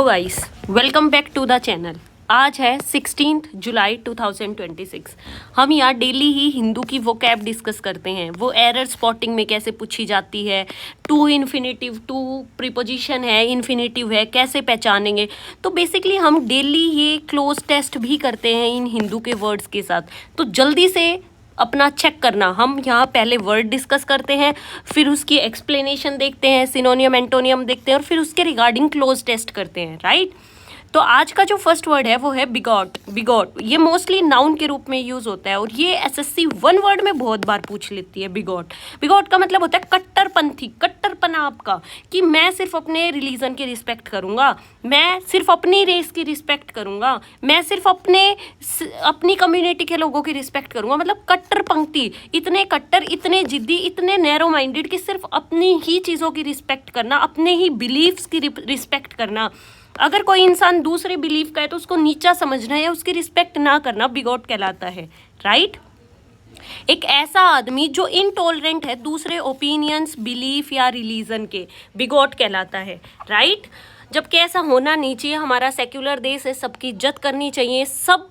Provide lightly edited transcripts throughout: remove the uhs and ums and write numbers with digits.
Guys, welcome back to the channel. आज है 16 जुलाई 2026। हम यहाँ डेली ही हिंदू की वो कैब डिस्कस करते हैं। वो एरर स्पॉटिंग में कैसे पूछी जाती है, टू इन्फिनेटिव, टू प्रीपोजिशन है, इन्फिनेटिव है, कैसे पहचानेंगे। तो बेसिकली हम डेली ये क्लोज टेस्ट भी करते हैं इन हिंदू के वर्ड्स के साथ। तो जल्दी से अपना चेक करना। हम यहाँ पहले वर्ड डिस्कस करते हैं, फिर उसकी एक्सप्लेनेशन देखते हैं, सिनोनियम एंटोनियम देखते हैं और फिर उसके रिगार्डिंग क्लोज टेस्ट करते हैं, राइट। तो आज का जो फर्स्ट वर्ड है वो है बिगॉट। बिगॉट ये मोस्टली नाउन के रूप में यूज होता है और ये एसएससी वन वर्ड में बहुत बार पूछ लेती है। बिगॉट बिगॉट का मतलब होता है कट्टरपंथी, कट्टरपना आपका, कि मैं सिर्फ अपने रिलीजन की रिस्पेक्ट करूंगा, मैं सिर्फ अपनी रेस की रिस्पेक्ट करूंगा, मैं सिर्फ अपनी कम्युनिटी के लोगों की रिस्पेक्ट करूंगा। मतलब कट्टरपंथी, इतने कट्टर, इतने जिद्दी, इतने नैरो माइंडेड कि सिर्फ अपनी ही चीज़ों की रिस्पेक्ट करना, अपने ही बिलीव्स की रिस्पेक्ट करना। अगर कोई इंसान दूसरे बिलीव का है तो उसको नीचा समझना या उसकी रिस्पेक्ट ना करना बिगॉट कहलाता है, राइट। एक ऐसा आदमी जो इनटॉलरेंट है दूसरे ओपिनियंस, बिलीफ या रिलीजन के, बिगॉट कहलाता है, राइट। जबकि ऐसा होना नहीं चाहिए। हमारा सेक्युलर देश है, सबकी इज्जत करनी चाहिए। सब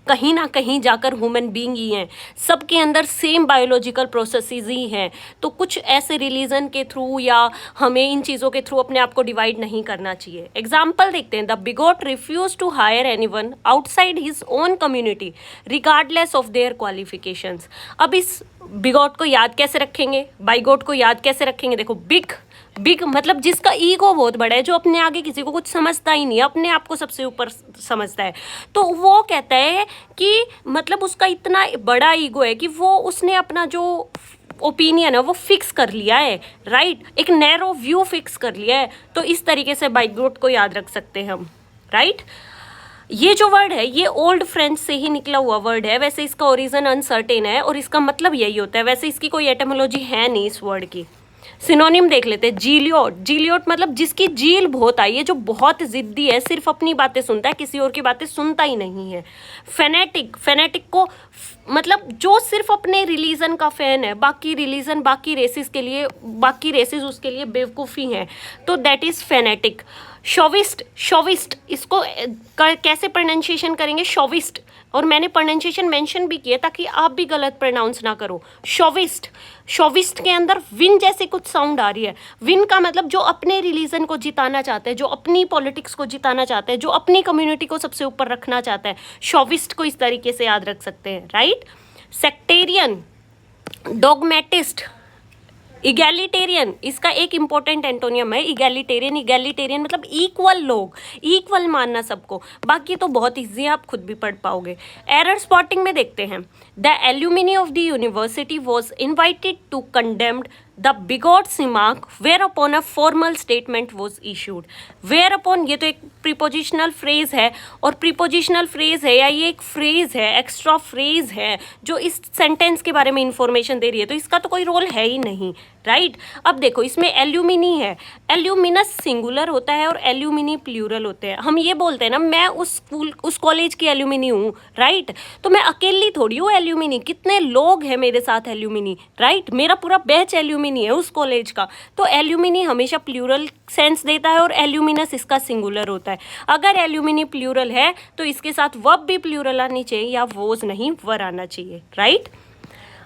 कहीं ना कहीं जाकर ह्यूमन बीइंग ही हैं, सबके अंदर सेम बायोलॉजिकल प्रोसेसेस ही हैं। तो कुछ ऐसे रिलीजन के थ्रू या हमें इन चीज़ों के थ्रू अपने आप को डिवाइड नहीं करना चाहिए। एग्जाम्पल देखते हैं। The bigot refuse to hire anyone outside his own community regardless of their qualifications. अब इस बिगॉट को याद कैसे रखेंगे, बाइगॉट को याद कैसे रखेंगे? देखो, बिग मतलब जिसका ईगो बहुत बड़ा है, जो अपने आगे किसी को कुछ समझता ही नहीं, अपने आप को सबसे ऊपर समझता है। तो वो कहता है कि मतलब उसका इतना बड़ा ईगो है कि वो उसने अपना जो ओपिनियन है वो फिक्स कर लिया है, राइट। एक नैरो व्यू फिक्स कर लिया है। तो इस तरीके से बाइगॉट को याद रख सकते हैं हम, राइट। ये जो वर्ड है ये ओल्ड फ्रेंच से ही निकला हुआ वर्ड है। वैसे इसका ओरिजिन अनसर्टेन है और इसका मतलब यही होता है। वैसे इसकी कोई एटमोलॉजी है नहीं इस वर्ड की। सिनोनिम देख लेते हैं। जीलियोट, जीलियोट मतलब जिसकी जील बहुत आई है, जो बहुत जिद्दी है, सिर्फ अपनी बातें सुनता है, किसी और की बातें सुनता ही नहीं है। फेनेटिक, फेनेटिक को मतलब जो सिर्फ अपने रिलीजन का फैन है, बाकी रिलीजन, बाकी रेसिस के लिए, बाकी रेसिस उसके लिए बेवकूफ़ी हैं, तो दैट इज़ फेनेटिक। शोविस्ट, शोविस्ट इसको कैसे प्रोनाउंसिएशन करेंगे? शोविस्ट। और मैंने प्रोनाउंसिएशन मेंशन भी किया ताकि आप भी गलत प्रोनाउंस ना करो। शोविस्ट, शोविस्ट के अंदर विन जैसे कुछ साउंड आ रही है। विन का मतलब जो अपने रिलीजन को जिताना चाहते हैं, जो अपनी पॉलिटिक्स को जिताना चाहते हैं, जो अपनी कम्युनिटी को सबसे ऊपर रखना चाहता है। शोविस्ट को इस तरीके से याद रख सकते हैं, राइट। सेक्टेरियन, डॉगमेटिस्ट, इगैलिटेरियन, इसका एक इंपॉर्टेंट एंटोनियम है इगैलिटेरियन। इगैलिटेरियन मतलब इक्वल लोग, इक्वल मानना सबको। बाकी तो बहुत ईजी है, आप खुद भी पढ़ पाओगे। एरर स्पॉटिंग में देखते हैं। The alumni of the university was invited to condemned the bigot remark whereupon a formal statement was issued. Whereupon ये तो एक प्रीपोजिशनल फ्रेज है, और प्रीपोजिशनल फ्रेज है या ये एक फ्रेज है, एक्स्ट्रा फ्रेज है जो इस सेंटेंस के बारे में इंफॉर्मेशन दे रही है, तो इसका तो कोई रोल है ही नहीं, राइट। अब देखो, इसमें एल्यूमिनी है। एल्यूमिनस सिंगुलर होता है और एल्यूमिनी प्लूरल होते हैं। हम ये बोलते हैं ना, मैं उस स्कूल, उस कॉलेज की एल्यूमिनी हूँ, राइट। तो मैं अकेली थोड़ी हूँ एल्यूमिनी, कितने लोग हैं मेरे साथ एल्यूमिनी, राइट। मेरा पूरा बैच एल्यूमिनी है उस कॉलेज का। तो एल्यूमिनी हमेशा प्लूरल सेंस देता है और एल्यूमिनस इसका सिंगुलर होता है। अगर एल्यूमिनी प्लूरल है तो इसके साथ वर्ब भी प्लूरल आनी चाहिए या वोज नहीं, वर आना चाहिए, राइट।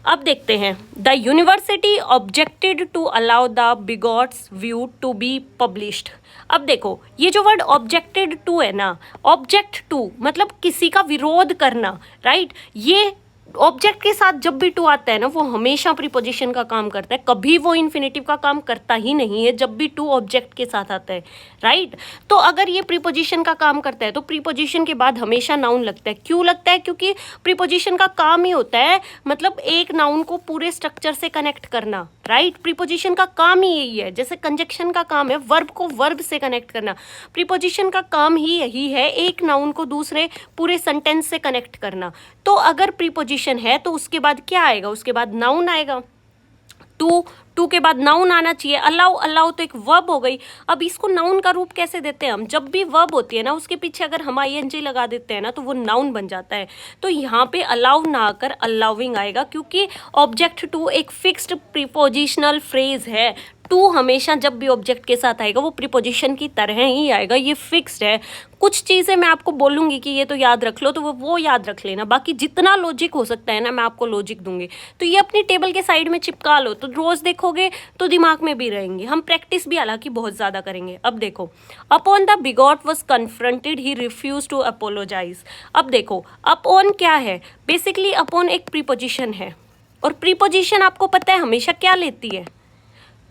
अब देखते हैं। The university objected to allow the bigots view to be published. अब देखो, ये जो वर्ड ऑब्जेक्टेड टू है ना, ऑब्जेक्ट टू मतलब किसी का विरोध करना, राइट। ये ऑब्जेक्ट के साथ जब भी टू आता है ना, वो हमेशा प्रीपोजिशन का काम करता है, कभी वो इन्फिनेटिव का काम करता ही नहीं है जब भी टू ऑब्जेक्ट के साथ आता है, राइट। तो अगर ये प्रीपोजिशन का काम करता है तो प्रीपोजिशन के बाद हमेशा नाउन लगता है। क्यों लगता है? क्योंकि प्रीपोजिशन का काम ही होता है मतलब एक नाउन को पूरे स्ट्रक्चर से कनेक्ट करना, राइट। प्रीपोजिशन का काम ही यही है। जैसे कंजक्शन का काम है वर्ब को वर्ब से कनेक्ट करना, प्रीपोजिशन का काम ही यही है एक नाउन को दूसरे पूरे सेंटेंस से कनेक्ट करना। तो अगर प्रीपोजिशन है तो उसके बाद क्या आएगा? उसके बाद नाउन आएगा। टू टू के बाद नाउन आना चाहिए। अलाउ, अलाउ तो एक वर्ब हो गई। अब इसको नाउन का रूप कैसे देते हैं हम? जब भी वर्ब होती है ना उसके पीछे अगर हम आईएनजी लगा देते हैं ना तो वो नाउन बन जाता है। तो यहाँ पे अलाउ ना आकर अलाउिंग आएगा, क्योंकि ऑब्जेक्ट टू एक फिक्स्ड प्रीपोजिशनल फ्रेज है। टू हमेशा जब भी ऑब्जेक्ट के साथ आएगा वो प्रीपोजिशन की तरह ही आएगा, ये फिक्स्ड है। कुछ चीज़ें मैं आपको बोलूँगी कि ये तो याद रख लो, तो वो याद रख लेना। बाकी जितना लॉजिक हो सकता है ना मैं आपको लॉजिक दूंगी। तो ये अपनी टेबल के साइड में चिपका लो, तो रोज़ देखोगे तो दिमाग में भी रहेंगे। हम प्रैक्टिस भी हालांकि बहुत ज़्यादा करेंगे। अब देखो, upon the bigot was confronted he refuse to apologise. अब देखो अपॉन क्या है? बेसिकली अपॉन एक प्रीपोजिशन है, और प्रीपोजिशन आपको पता है हमेशा क्या लेती है?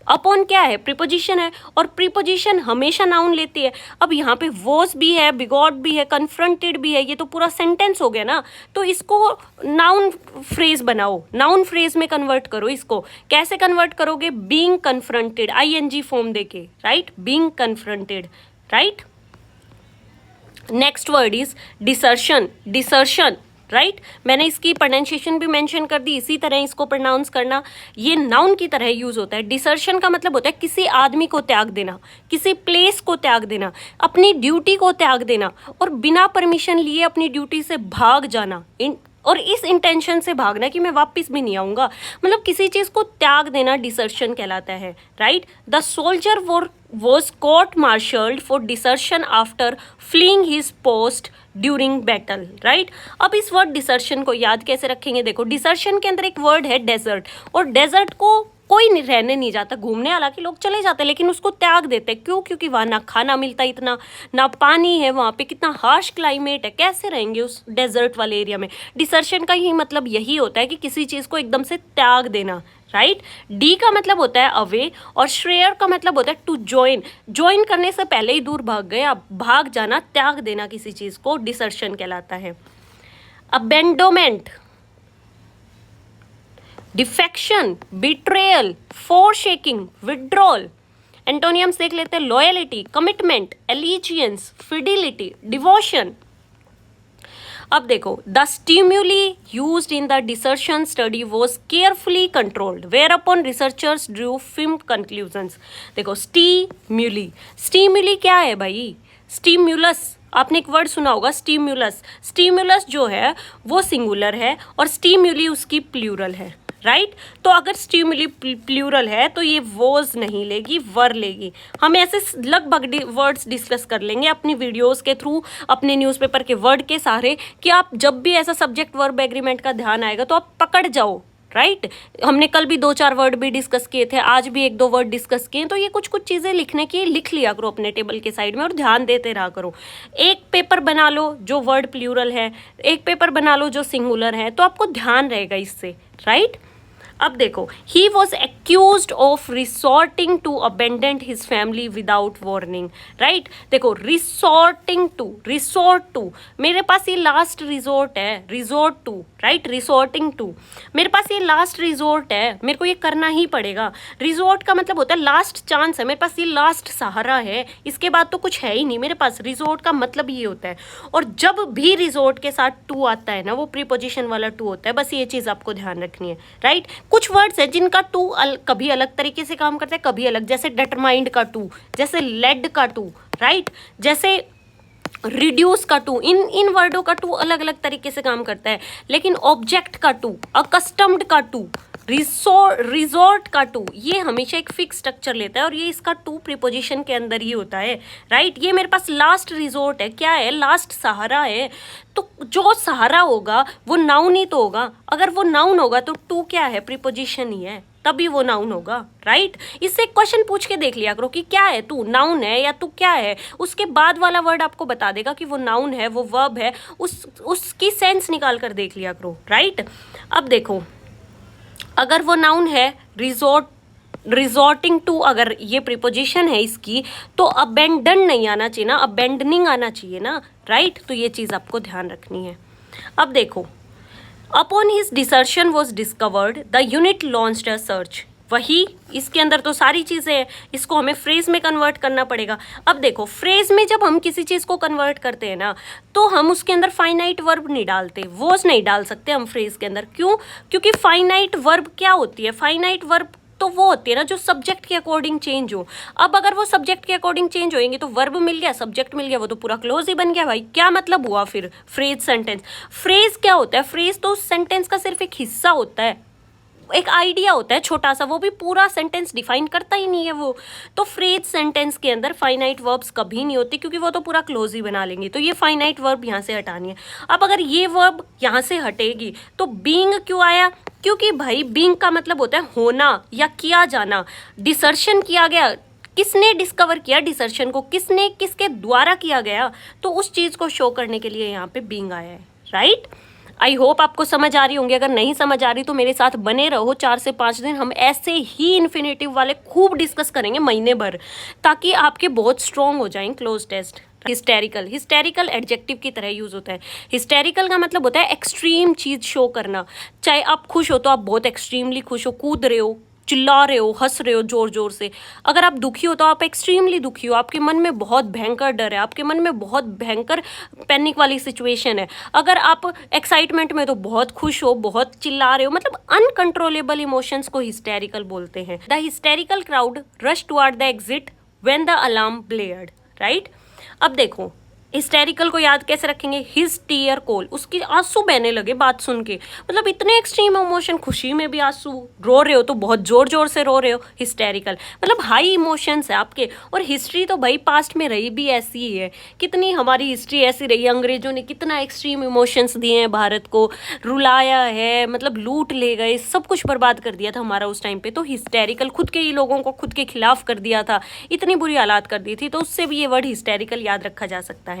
अपॉन क्या है? प्रीपोजिशन है, और प्रीपोजिशन हमेशा नाउन लेती है। अब यहाँ पे वॉज भी है, बिगॉट भी है, कन्फ्रंटेड भी है, ये तो पूरा सेंटेंस हो गया ना। तो इसको नाउन फ्रेज बनाओ, नाउन फ्रेज में कन्वर्ट करो। इसको कैसे कन्वर्ट करोगे? बीइंग कन्फ्रंटेड, आईएनजी फॉर्म देके, right? Being confronted, right? Next word is desertion. Desertion, right? मैंने इसकी प्रोनाउंसिएशन भी मेंशन कर दी, इसी तरह इसको प्रोनाउंस करना। ये नाउन की तरह यूज होता है। डिसर्शन का मतलब होता है किसी आदमी को त्याग देना, किसी प्लेस को त्याग देना, अपनी ड्यूटी को त्याग देना, और बिना परमिशन लिए अपनी ड्यूटी से भाग जाना, और इस इंटेंशन से भागना कि मैं वापस भी नहीं आऊँगा। मतलब किसी चीज़ को त्याग देना डिसर्शन कहलाता है, right? The soldier was court marshalled for desertion after fleeing his post during battle, right? अब इस वर्ड डिसर्शन को याद कैसे रखेंगे? देखो, डिसर्शन के अंदर एक वर्ड है डेजर्ट, और डेजर्ट को कोई नहीं रहने नहीं जाता, घूमने हालांकि लोग चले जाते हैं, लेकिन उसको त्याग देते हैं। क्यों? क्योंकि वहाँ ना खाना मिलता इतना, ना पानी है, वहाँ पे कितना हार्श क्लाइमेट है, कैसे रहेंगे उस डेजर्ट वाले एरिया में? डिसर्शन का ही मतलब यही होता है कि किसी चीज़ को एकदम से त्याग देना, राइट? डी का मतलब होता है अवे, और श्रेयर का मतलब होता है टू ज्वाइन। ज्वाइन करने से पहले ही दूर भाग गए, अब भाग जाना, त्याग देना किसी चीज़ को, डिसर्शन कहलाता है। Abandonment, defection, betrayal, forsaking, withdrawal. Antonyms देख लेते हैं। Loyalty, commitment, allegiance, fidelity, devotion. अब देखो, the stimuli used in the desertion study was carefully controlled, whereupon researchers drew firm conclusions. देखो, स्टिम्युली, स्टिम्युली क्या है भाई? स्टिम्युलस, आपने एक वर्ड सुना होगा स्टिम्युलस। स्टिम्युलस जो है वो सिंगुलर है, और स्टिम्युली उसकी प्लूरल है, राइट? तो अगर स्टिम्युली प्लूरल है तो ये वॉज नहीं लेगी, वर लेगी। हम ऐसे लगभग वर्ड्स डिस्कस कर लेंगे अपनी वीडियोस के थ्रू, अपने न्यूज़पेपर के वर्ड के सहारे, कि आप जब भी ऐसा सब्जेक्ट वर्ब एग्रीमेंट का ध्यान आएगा तो आप पकड़ जाओ, राइट? हमने कल भी 2-4 वर्ड भी डिस्कस किए थे, आज भी 1-2 वर्ड डिस्कस किए। तो ये कुछ चीज़ें लिखने की लिख लिया करो अपने टेबल के साइड में, और ध्यान देते रहा करो। एक पेपर बना लो जो वर्ड प्लूरल है, एक पेपर बना लो जो सिंगुलर है, तो आपको ध्यान रहेगा इससे, राइट? अब देखो, he was accused of resorting to abandon his family without warning, right? देखो, रिसोर्टिंग टू, रिसोर्ट टू, मेरे पास ये लास्ट रिजोर्ट है, resort to, right? Resorting to, मेरे पास ये लास्ट रिजोर्ट है, मेरे को ये करना ही पड़ेगा। रिजोर्ट का मतलब होता है लास्ट चांस है, मेरे पास ये लास्ट सहारा है, इसके बाद तो कुछ है ही नहीं मेरे पास। रिजोर्ट का मतलब ये होता है। और जब भी रिजोर्ट के साथ टू आता है ना, वो प्रीपोजिशन वाला टू होता है। बस ये चीज़ आपको ध्यान रखनी है, राइट? कुछ वर्ड्स है जिनका टू कभी अलग तरीके से काम करता है, कभी अलग, जैसे डिटरमाइंड का टू, जैसे लेड का टू, राइट? जैसे रिड्यूस का टू, इन वर्डों का टू अलग अलग तरीके से काम करता है। लेकिन ऑब्जेक्ट का टू, अकस्टम्ड का टू, रिजोर्ट का टू, ये हमेशा एक फिक्स स्ट्रक्चर लेता है, और ये इसका टू प्रीपोजिशन के अंदर ही होता है, राइट? ये मेरे पास लास्ट रिजोर्ट है, क्या है? लास्ट सहारा है। तो जो सहारा होगा वो नाउन ही तो होगा। अगर वो नाउन होगा तो टू क्या है? प्रीपोजिशन ही है, तभी वो नाउन होगा, राइट? इससे एक क्वेश्चन पूछ के देख लिया करो कि क्या है तू, नाउन है या तू क्या है? उसके बाद वाला वर्ड आपको बता देगा कि वो नाउन है, वो वर्ब है, उसकी सेंस निकाल कर देख लिया करो, राइट? अब देखो, अगर वो नाउन है, रिजॉर्टिंग टू अगर ये प्रीपोजिशन है इसकी, तो अबेंडन नहीं आना चाहिए ना, अबेंडनिंग आना चाहिए ना, राइट? तो ये चीज़ आपको ध्यान रखनी है। अब देखो, upon his desertion was discovered the unit launched a search. वही, इसके अंदर तो सारी चीज़ें हैं, इसको हमें फ्रेज में कन्वर्ट करना पड़ेगा। अब देखो, फ्रेज में जब हम किसी चीज़ को कन्वर्ट करते हैं ना, तो हम उसके अंदर फाइनाइट वर्ब नहीं डालते, वॉज नहीं डाल सकते हम फ्रेज के अंदर। क्यों? क्योंकि फाइनाइट वर्ब क्या होती है? फाइनाइट वर्ब तो वो होती है ना जो सब्जेक्ट के अकॉर्डिंग चेंज हो। अब अगर वो सब्जेक्ट के अकॉर्डिंग चेंज होएंगे तो वर्ब मिल गया, सब्जेक्ट मिल गया, वो तो पूरा क्लोज ही बन गया भाई। क्या मतलब हुआ फिर फ्रेज सेंटेंस? फ्रेज क्या होता है? फ्रेज तो उस सेंटेंस का सिर्फ एक हिस्सा होता है, एक आइडिया होता है छोटा सा, वो भी पूरा सेंटेंस डिफाइन करता ही नहीं है वो। तो फ्रेज सेंटेंस के अंदर फाइनाइट वर्ब्स कभी नहीं होती, क्योंकि वो तो पूरा क्लोज ही बना लेंगे। तो ये फाइनाइट वर्ब यहाँ से हटानी है। अब अगर ये वर्ब यहाँ से हटेगी तो बीइंग क्यों आया? क्योंकि भाई बीइंग का मतलब होता है होना या किया जाना। डिसर्शन किया गया, किसने डिस्कवर किया डिसर्शन को? किसने, किसके द्वारा किया गया? तो उस चीज़ को शो करने के लिए यहाँ पे बीइंग आया है, राइट। आई होप आपको समझ आ रही होंगी। अगर नहीं समझ आ रही तो मेरे साथ बने रहो, 4 से 5 दिन हम ऐसे ही इन्फिनेटिव वाले खूब डिस्कस करेंगे महीने भर, ताकि आपके बहुत स्ट्रॉन्ग हो जाएं close test. Hysterical, hysterical adjective की तरह यूज होता है। हिस्टेरिकल का मतलब होता है एक्सट्रीम चीज शो करना। चाहे आप खुश हो तो आप बहुत एक्सट्रीमली खुश हो, कूद रहे हो, चिल्ला रहे हो, हंस रहे हो जोर जोर से। अगर आप दुखी हो तो आप एक्सट्रीमली दुखी हो, आपके मन में बहुत भयंकर डर है, आपके मन में बहुत भयंकर पैनिक वाली सिचुएशन है। अगर आप एक्साइटमेंट में तो बहुत खुश हो, बहुत चिल्ला रहे हो, मतलब अनकंट्रोलेबल इमोशंस को हिस्टेरिकल बोलते हैं। The hysterical crowd rush toward the exit when the alarm blared, right. अब देखो हिस्टेरिकल को याद कैसे रखेंगे? हिज टीयर कोल, उसकी आंसू बहने लगे बात सुन के, मतलब इतने एक्सट्रीम इमोशन, खुशी में भी आंसू, रो रहे हो तो बहुत जोर जोर से रो रहे हो, हिस्टेरिकल मतलब हाई इमोशंस है आपके। और हिस्ट्री तो भाई पास्ट में रही भी ऐसी ही है, कितनी हमारी हिस्ट्री ऐसी रही है, अंग्रेजों ने कितना एक्सट्रीम इमोशंस दिए हैं, भारत को रुलाया है, मतलब लूट ले गए, सब कुछ बर्बाद कर दिया था हमारा उस टाइम पे। तो हिस्टेरिकल खुद के ही लोगों को खुद के खिलाफ कर दिया था, इतनी बुरी हालात कर दी थी, तो उससे भी ये वर्ड हिस्टेरिकल याद रखा जा सकता है,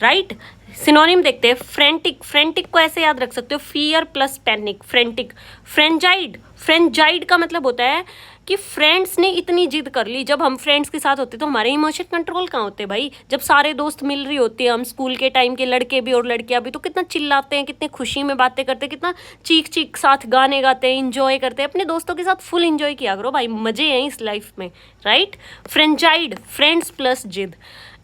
राइट। सिनोनिम देखते हैं। फ्रेंटिक, फ्रेंटिक को ऐसे याद रख सकते हो, फियर प्लस पैनिक, फ्रेंटिक। फ्रेंजाइड, फ्रेंजाइड का मतलब होता है कि फ्रेंड्स ने इतनी जिद कर ली। जब हम फ्रेंड्स के साथ होते तो हमारे इमोशन कंट्रोल कहाँ होते भाई? जब सारे दोस्त मिल रही होती है, हम स्कूल के टाइम के लड़के भी और लड़कियां भी, तो कितना चिल्लाते हैं, कितने खुशी में बातें करते हैं, कितना चीख चीख साथ गाने गाते हैं, इंजॉय करते हैं। अपने दोस्तों के साथ फुल इंजॉय किया करो भाई, मजे हैं इस लाइफ में, राइट। फ्रेंजाइड, फ्रेंड्स प्लस जिद,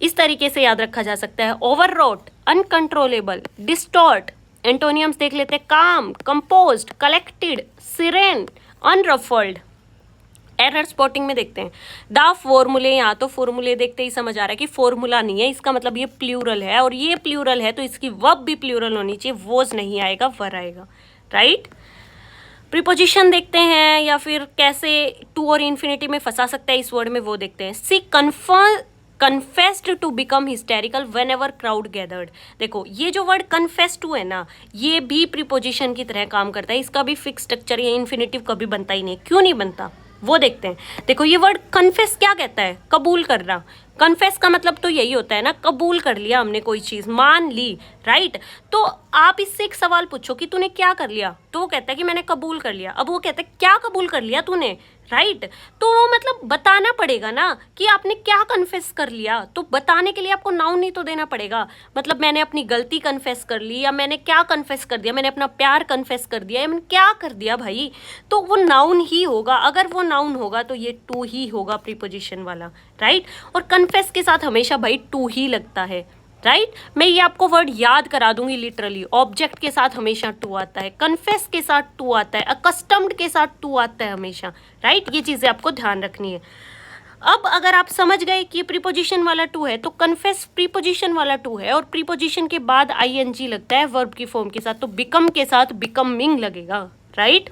इस तरीके से याद रखा जा सकता है। ओवररोट, अनकंट्रोलेबल। डिस्टॉर्ट, एंटोनियम्स देख लेते हैं। Calm, composed, collected, serene, unruffled. Error spotting में देखते हैं। द फॉर्मूले, यहाँ तो फॉर्मूले देखते ही समझ आ रहा है कि फॉर्मूला नहीं है, इसका मतलब ये प्लूरल है, और ये प्लूरल है तो इसकी वर्ब भी प्लूरल होनी चाहिए, वोज नहीं आएगा, वर आएगा, राइट। प्रीपोजिशन देखते हैं, या फिर कैसे टू और इन्फिनिटी में फंसा सकता है इस वर्ड में, वो देखते हैं। She confessed to become hysterical whenever crowd gathered. देखो ये जो वर्ड कन्फेस टू है ना, ये भी प्रीपोजिशन की तरह काम करता है, इसका भी फिक्स स्ट्रक्चर या इन्फिनिटिव कभी बनता ही नहीं। क्यों नहीं बनता वो देखते हैं। देखो ये वर्ड कन्फेस क्या कहता है? कबूल करना। कन्फेस का मतलब तो यही होता है ना, कबूल कर लिया हमने कोई चीज़, मान ली, राइट। तो आप इससे एक सवाल पूछो कि तूने क्या कर लिया, तो वो कहता है कि मैंने कबूल कर लिया। अब वो कहता है क्या कबूल कर लिया तूने, राइट। तो वो मतलब बताना पड़ेगा ना कि आपने क्या कन्फेस कर लिया, तो बताने के लिए आपको नाउन नहीं तो देना पड़ेगा। मतलब मैंने अपनी गलती कन्फेस कर ली, या मैंने क्या कन्फेस कर दिया, मैंने अपना प्यार कन्फेस कर दिया, या मैंने क्या कर दिया भाई, तो वो नाउन ही होगा। अगर वो नाउन होगा तो ये टू ही होगा, प्रीपोजिशन वाला, राइट। और कन्फेस के साथ हमेशा भाई टू ही लगता है, राइट। मैं ये आपको वर्ड याद करा दूंगी लिटरली। ऑब्जेक्ट के साथ हमेशा टू आता है, कन्फेस के साथ टू आता है, अकस्टम्ड के साथ टू आता है हमेशा, राइट। ये चीज़ें आपको ध्यान रखनी है। अब अगर आप समझ गए कि प्रीपोजिशन वाला टू है, तो कन्फेस प्रीपोजिशन वाला टू है, और प्रीपोजिशन के बाद आईएनजी लगता है वर्ब की फॉर्म के साथ, तो बिकम के साथ बिकमिंग लगेगा, राइट।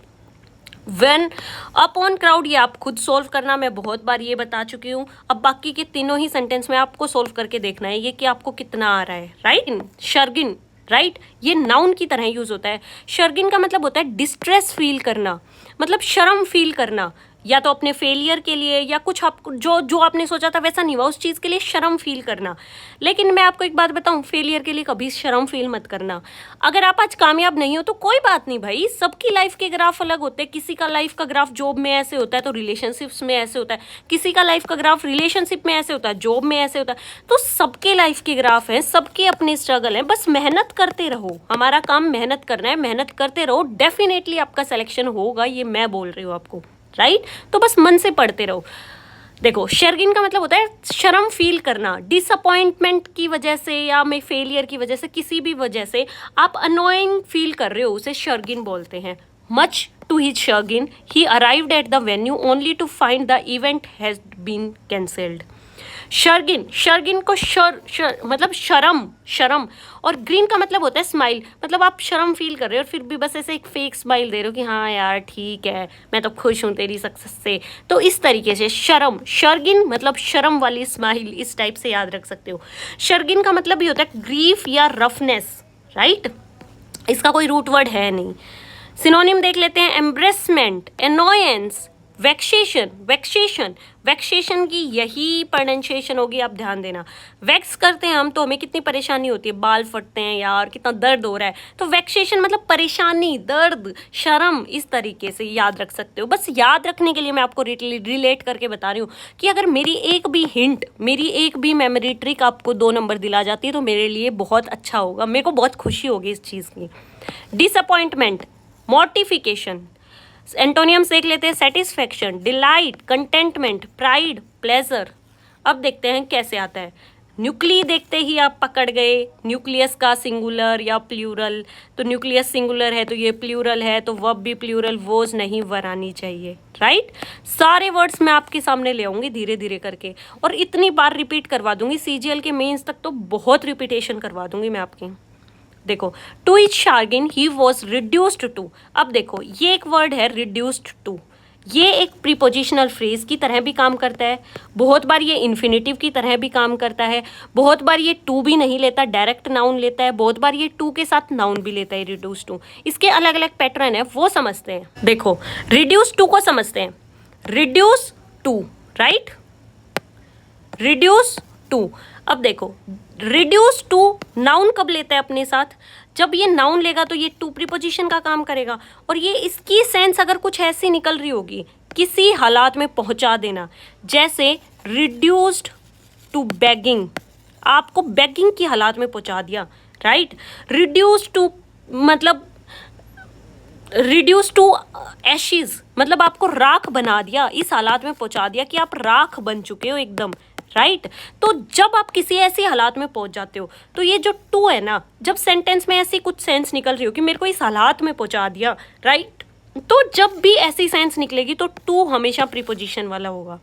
वेन अपॉन क्राउड, ये आप खुद सोल्व करना, मैं बहुत बार ये बता चुकी हूँ। अब बाकी के तीनों ही सेंटेंस में आपको सोल्व करके देखना है ये कि आपको कितना आ रहा है, राइट। शर्गिन, राइट, ये नाउन की तरह यूज होता है। शर्गिन का मतलब होता है डिस्ट्रेस फील करना, मतलब शर्म फील करना, या तो अपने फेलियर के लिए, या कुछ आप जो आपने सोचा था वैसा नहीं हुआ, उस चीज़ के लिए शर्म फील करना। लेकिन मैं आपको एक बात बताऊं, फेलियर के लिए कभी शर्म फील मत करना। अगर आप आज कामयाब नहीं हो तो कोई बात नहीं भाई, सबकी लाइफ के ग्राफ अलग होते हैं। किसी का लाइफ का ग्राफ जॉब में ऐसे होता है तो रिलेशनशिप्स में ऐसे होता है, किसी का लाइफ का ग्राफ रिलेशनशिप में ऐसे होता है, जॉब में ऐसे होता है। तो सबके लाइफ के ग्राफ हैं, सबके अपने स्ट्रगल हैं, बस मेहनत करते रहो। हमारा काम मेहनत करना है, मेहनत करते रहो, डेफिनेटली आपका सिलेक्शन होगा, ये मैं बोल रही हूँ आपको, राइट। तो बस मन से पढ़ते रहो। देखो शर्गिन का मतलब होता है शर्म फील करना, डिसअपॉइंटमेंट की वजह से या मैं फेलियर की वजह से, किसी भी वजह से आप अनोइंग फील कर रहे हो, उसे शर्गिन बोलते हैं। Much to his Shagin. He arrived at the venue only to find the event has been cancelled. शर्गिन को मतलब शर्म और ग्रीन का मतलब होता है स्माइल, मतलब आप शर्म फील कर रहे हो और फिर भी बस ऐसे एक फेक स्माइल दे रहे हो कि हाँ यार ठीक है, मैं तो खुश हूँ तेरी सक्सेस से। तो इस तरीके से शर्गिन मतलब शर्म वाली स्माइल, इस टाइप से याद रख सकते हो। शर्गिन का मतलब भी होता है ग्रीफ या रफनेस, राइट। इसका कोई रूट वर्ड है नहीं। सिनोनिम देख लेते हैं, एम्ब्रेसमेंट, एनोयंस, वैक्सेशन की यही प्रोनाउंसिएशन होगी, आप ध्यान देना। वैक्स करते हैं हम तो हमें कितनी परेशानी होती है, बाल फटते हैं यार, कितना दर्द हो रहा है, तो वैक्सेशन मतलब परेशानी, दर्द, शर्म, इस तरीके से याद रख सकते हो। बस याद रखने के लिए मैं आपको रिलेट करके बता रही हूँ कि अगर मेरी एक भी हिंट, मेरी एक भी मेमोरी ट्रिक आपको 2 नंबर दिला जाती है तो मेरे लिए बहुत अच्छा होगा, मेरे को बहुत खुशी होगी इस चीज़ की। Disappointment, mortification. एंटोनियम्स देख लेते हैं, satisfaction, delight, contentment, pride, pleasure. अब देखते हैं कैसे आता है। न्यूक्ली देखते ही आप पकड़ गए, न्यूक्लियस का सिंगुलर या प्लूरल, तो न्यूक्लियस सिंगुलर है तो ये प्लूरल है, तो वर्ब भी प्लूरल, वोज नहीं वर आनी चाहिए, राइट। सारे वर्ड्स मैं आपके सामने ले आऊँगी धीरे धीरे करके और इतनी बार रिपीट करवा दूंगी, CGL के मेंस तक तो बहुत रिपीटेशन करवा दूंगी मैं आपकी। देखो, to his chagrin he was reduced to. अब देखो ये एक वर्ड है रिड्यूस्ड टू, ये एक प्रीपोजिशनल फ्रेज की तरह भी काम करता है, बहुत बार ये इन्फिनेटिव की तरह भी काम करता है, बहुत बार ये टू भी नहीं लेता, डायरेक्ट नाउन लेता है, बहुत बार ये टू के साथ नाउन भी लेता है, रिड्यूस टू। इसके अलग अलग पैटर्न है, वो समझते हैं। देखो रिड्यूस टू को समझते हैं, reduce to, right, reduce to. अब देखो रिड्यूस टू नाउन कब लेता है अपने साथ, जब ये नाउन लेगा तो ये टू प्रीपोजिशन का काम करेगा, और ये इसकी सेंस अगर कुछ ऐसी निकल रही होगी, किसी हालात में पहुंचा देना, जैसे रिड्यूस्ड टू बेगिंग, आपको बेगिंग की हालात में पहुंचा दिया, राइट। रिड्यूस्ड टू मतलब रिड्यूस टू एशिज, मतलब आपको राख बना दिया, इस हालात में पहुंचा दिया कि आप राख बन चुके हो एकदम, राइट। तो जब आप किसी ऐसी हालात में पहुंच जाते हो तो ये जो टू है ना, जब सेंटेंस में ऐसी कुछ सेंस निकल रही हो कि मेरे को इस हालात में पहुंचा दिया, राइट, तो जब भी ऐसी सेंस निकलेगी तो टू हमेशा प्रीपोजिशन वाला होगा।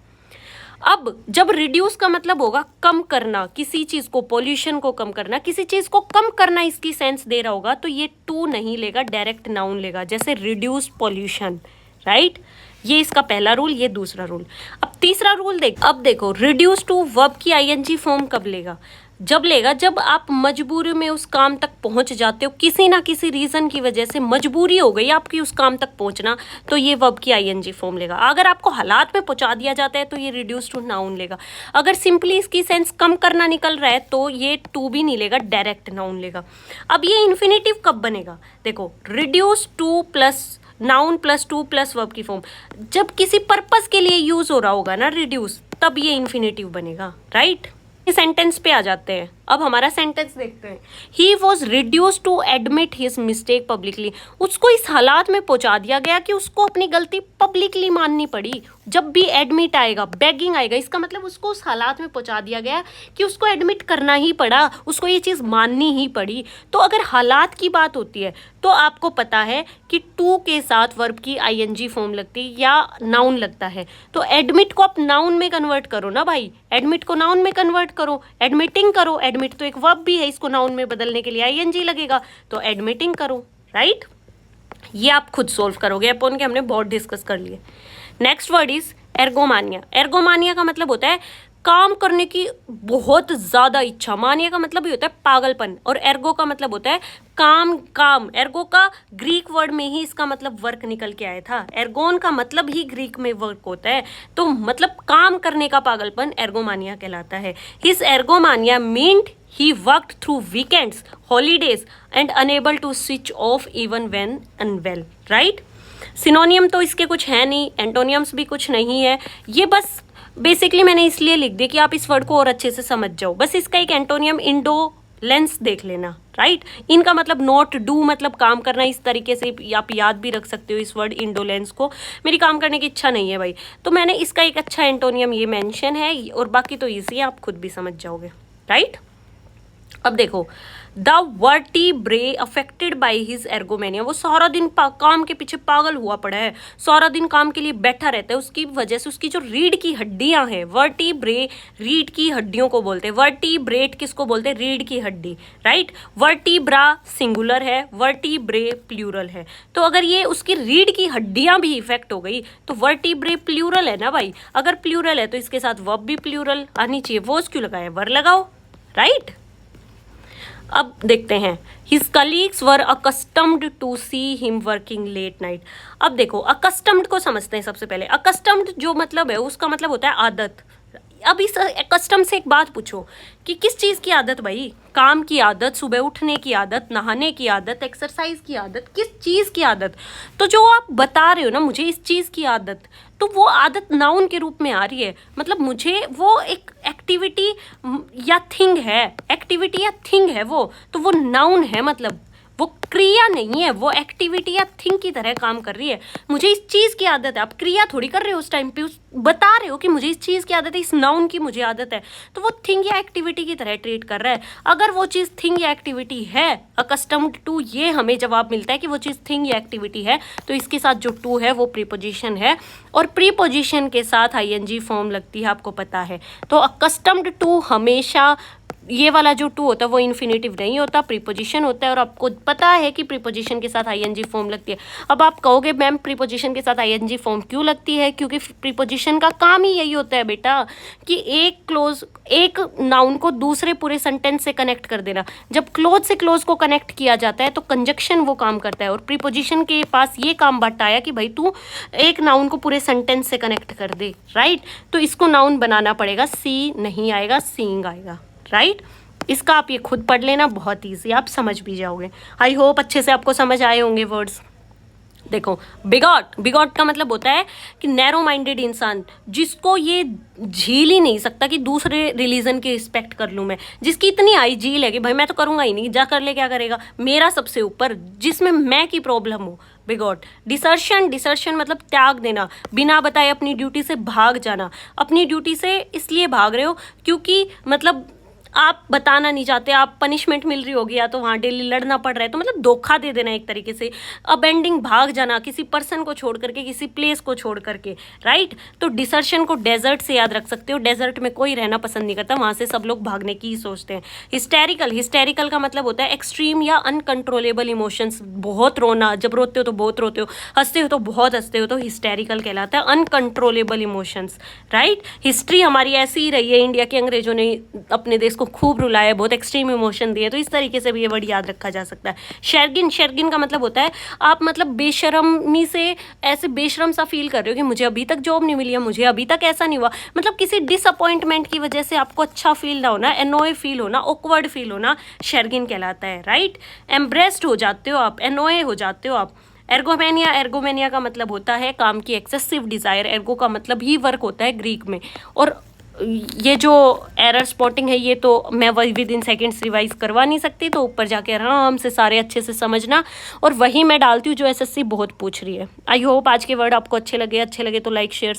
अब जब रिड्यूस का मतलब होगा कम करना, किसी चीज को, पॉल्यूशन को कम करना, किसी चीज को कम करना इसकी सेंस दे रहा होगा, तो ये टू नहीं लेगा, डायरेक्ट नाउन लेगा, जैसे रिड्यूस पॉल्यूशन, राइट। ये इसका पहला रूल, ये दूसरा रूल। अब तीसरा रूल देख, अब देखो रिड्यूस टू वर्ब की ING फॉर्म कब लेगा, जब लेगा जब आप मजबूरी में उस काम तक पहुंच जाते हो, किसी ना किसी रीजन की वजह से मजबूरी हो गई आपकी उस काम तक पहुंचना, तो ये वर्ब की ING फॉर्म लेगा। अगर आपको हालात में पहुंचा दिया जाता है तो ये रिड्यूस टू नाउन लेगा। अगर सिंपली इसकी सेंस कम करना निकल रहा है तो ये टू भी नहीं लेगा, डायरेक्ट नाउन लेगा। अब ये इन्फिनेटिव कब बनेगा, देखो reduce two plus noun plus two plus verb की फॉर्म, जब किसी पर्पस के लिए यूज हो रहा होगा ना रिड्यूस, तब ये इन्फिनेटिव बनेगा, राइट। सेंटेंस पे आ जाते हैं, अब हमारा सेंटेंस देखते हैं। He was reduce to admit his mistake publicly, उसको इस हालात में पहुंचा दिया गया कि उसको अपनी गलती पब्लिकली माननी पड़ी। जब भी एडमिट आएगा, बेगिंग आएगा, इसका मतलब उसको उस हालात में पहुंचा दिया गया कि उसको एडमिट करना ही पड़ा, उसको ये चीज़ माननी ही पड़ी। तो अगर हालात की बात होती है तो आपको पता है कि टू के साथ वर्ब की ING फॉर्म लगती है या नाउन लगता है, तो एडमिट को आप नाउन में कन्वर्ट करो ना भाई, एडमिट को नाउन में कन्वर्ट करो, एडमिटिंग करो। एडमिट तो एक वर्ब भी है, इसको नाउन में बदलने के लिए ING लगेगा, तो एडमिटिंग करो, राइट। ये आप खुद सोल्व करोगे, अपन के हमने बहुत डिस्कस कर लिए। Next word is ergomania. Ergomania का मतलब होता है काम करने की बहुत ज़्यादा इच्छा, मानिया का मतलब ही होता है पागलपन, और एर्गो का मतलब होता है काम। एर्गो का ग्रीक वर्ड में ही इसका मतलब वर्क निकल के आया था, एर्गोन का मतलब ही ग्रीक में वर्क होता है, तो मतलब काम करने का पागलपन एर्गोमानिया कहलाता है। His ergomania meant he worked through weekends, holidays and unable to switch off even when unwell, right? सिनोनियम तो इसके कुछ है नहीं, एंटोनियम्स भी कुछ नहीं है, ये बस बेसिकली मैंने इसलिए लिख दिया कि आप इस वर्ड को और अच्छे से समझ जाओ। बस इसका एक एंटोनियम इंडोलेंस देख लेना, राइट। इनका मतलब नॉट डू, मतलब काम करना, इस तरीके से आप याद भी रख सकते हो इस वर्ड इंडोलेंस को। मेरी काम करने की इच्छा नहीं है भाई, तो मैंने इसका एक अच्छा एंटोनियम ये मेंशन है, और बाकी तो ईजी है, आप खुद भी समझ जाओगे, राइट। अब देखो the vertebrae affected by his ergomania, वो सारा दिन काम के पीछे पागल हुआ पड़ा है, सारा दिन काम के लिए बैठा रहता है, उसकी वजह से उसकी जो रीढ़ की हड्डियां हैं, वर्टिब्रे रीढ़ की हड्डियों को बोलते हैं, वर्टिब्रेट किसको बोलते हैं, रीढ़ की हड्डी, राइट। वर्टिब्रा सिंगुलर है, वर्टिब्रे प्लूरल है। तो अगर ये उसकी रीढ़ की हड्डियां भी इफेक्ट हो गई तो वर्टिब्रे प्लूरल है ना भाई, अगर प्लूरल है तो इसके साथ वर्ब भी प्लूरल आनी चाहिए, वॉज क्यों लगाया, वर लगाओ, राइट। अब देखते हैं, his colleagues were accustomed to see him working late night. अब देखो अकस्टम्ड को समझते हैं सबसे पहले। अकस्टम्ड जो मतलब है उसका मतलब होता है आदत। अब इस कस्टम से एक बात पूछो कि किस चीज़ की आदत भाई, काम की आदत, सुबह उठने की आदत, नहाने की आदत, एक्सरसाइज की आदत, किस चीज़ की आदत। तो जो आप बता रहे हो ना मुझे इस चीज़ की आदत, तो वो आदत नाउन के रूप में आ रही है, मतलब मुझे वो एक एक्टिविटी या थिंग है, एक्टिविटी या थिंग है वो, तो वो नाउन है, मतलब वो क्रिया नहीं है, वो एक्टिविटी या थिंग की तरह काम कर रही है। मुझे इस चीज़ की आदत है, आप क्रिया थोड़ी कर रहे हो उस टाइम पे, उस बता रहे हो कि मुझे इस चीज़ की आदत है, इस नाउन की मुझे आदत है, तो वो थिंग या एक्टिविटी की तरह ट्रीट कर रहा है। अगर वो चीज़ थिंग या एक्टिविटी है, अकस्टम्ड टू, ये हमें जवाब मिलता है कि वो चीज़ थिंग या एक्टिविटी है, तो इसके साथ जो टू है वो प्रीपोजिशन है, और प्रीपोजिशन के साथ आईएनजी फॉर्म लगती है, आपको पता है। तो अकस्टम्ड टू हमेशा ये वाला जो टू होता है वो इन्फिनेटिव नहीं होता, प्रीपोजिशन होता है, और आपको पता है कि प्रीपोजिशन के साथ आईएनजी फॉर्म लगती है। अब आप कहोगे मैम प्रीपोजिशन के साथ आईएनजी फॉर्म क्यों लगती है, क्योंकि प्रीपोजिशन का काम ही यही होता है बेटा कि एक नाउन को दूसरे पूरे सेंटेंस से कनेक्ट कर देना। जब क्लोज से क्लोज को कनेक्ट किया जाता है तो कंजक्शन वो काम करता है, और प्रीपोजिशन के पास ये काम बंटा आया कि भाई तू एक नाउन को पूरे सेंटेंस से कनेक्ट कर दे, राइट। तो इसको नाउन बनाना पड़ेगा, सी नहीं आएगा, सीइंग आएगा, राइट। इसका आप ये खुद पढ़ लेना, बहुत ईजी, आप समझ भी जाओगे। आई होप अच्छे से आपको समझ आए होंगे वर्ड्स। देखो बिगॉट, बिगॉट का मतलब होता है कि नैरो माइंडेड इंसान, जिसको ये झील ही नहीं सकता कि दूसरे रिलीजन की रिस्पेक्ट कर लूँ मैं, जिसकी इतनी हाई झील है कि भाई मैं तो करूँगा ही नहीं, जा कर ले क्या करेगा, मेरा सबसे ऊपर, जिसमें मैं की प्रॉब्लम हो, बिगॉट। डिसर्शन, डिसर्शन मतलब त्याग देना, बिना बताए अपनी ड्यूटी से भाग जाना। अपनी ड्यूटी से इसलिए भाग रहे हो क्योंकि मतलब आप बताना नहीं चाहते, आप पनिशमेंट मिल रही होगी या तो वहाँ डेली लड़ना पड़ रहा है, तो मतलब धोखा दे देना एक तरीके से, अबेंडिंग, भाग जाना, किसी पर्सन को छोड़ करके, किसी प्लेस को छोड़ करके, राइट। तो डिसर्शन को डेजर्ट से याद रख सकते हो, डेजर्ट में कोई रहना पसंद नहीं करता, वहाँ से सब लोग भागने की ही सोचते हैं। हिस्टेरिकल, हिस्टेरिकल का मतलब होता है एक्सट्रीम या अनकंट्रोलेबल इमोशंस, बहुत रोना, जब रोते हो तो बहुत रोते हो, हंसते हो तो बहुत हंसते हो, तो हिस्टेरिकल कहलाता है, अनकंट्रोलेबल इमोशंस, राइट। हिस्ट्री हमारी ऐसी ही रही है, इंडिया के अंग्रेजों ने अपने देश को खूब रुलाया, बहुत एक्सट्रीम इमोशन दिए, तो इस तरीके से भी ये वर्ड याद रखा जा सकता है। शर्गिन, शर्गिन का मतलब होता है आप मतलब बेशरमी से ऐसे बेशरम सा फील कर रहे हो कि मुझे अभी तक जॉब नहीं मिली है, मुझे अभी तक ऐसा नहीं हुआ, मतलब किसी डिसअपॉइंटमेंट की वजह से आपको अच्छा फील ना होना, एनोय फील होना, ऑकवर्ड फील होना, शर्गिन कहलाता है, राइट। एम्ब्रेस्ड हो जाते हो आप, एनोय हो जाते हो आप। एर्गोमेनिया, एर्गोमेनिया का मतलब होता है काम की एक्सेसिव डिज़ायर, एर्गो का मतलब ही वर्क होता है ग्रीक में। और ये जो एरर स्पॉटिंग है ये तो मैं विद इन सेकेंड्स रिवाइज करवा नहीं सकती, तो ऊपर जाके आराम से सारे अच्छे से समझना, और वही मैं डालती हूँ जो एसएससी बहुत पूछ रही है। आई होप आज के वर्ड आपको अच्छे लगे तो लाइक शेयर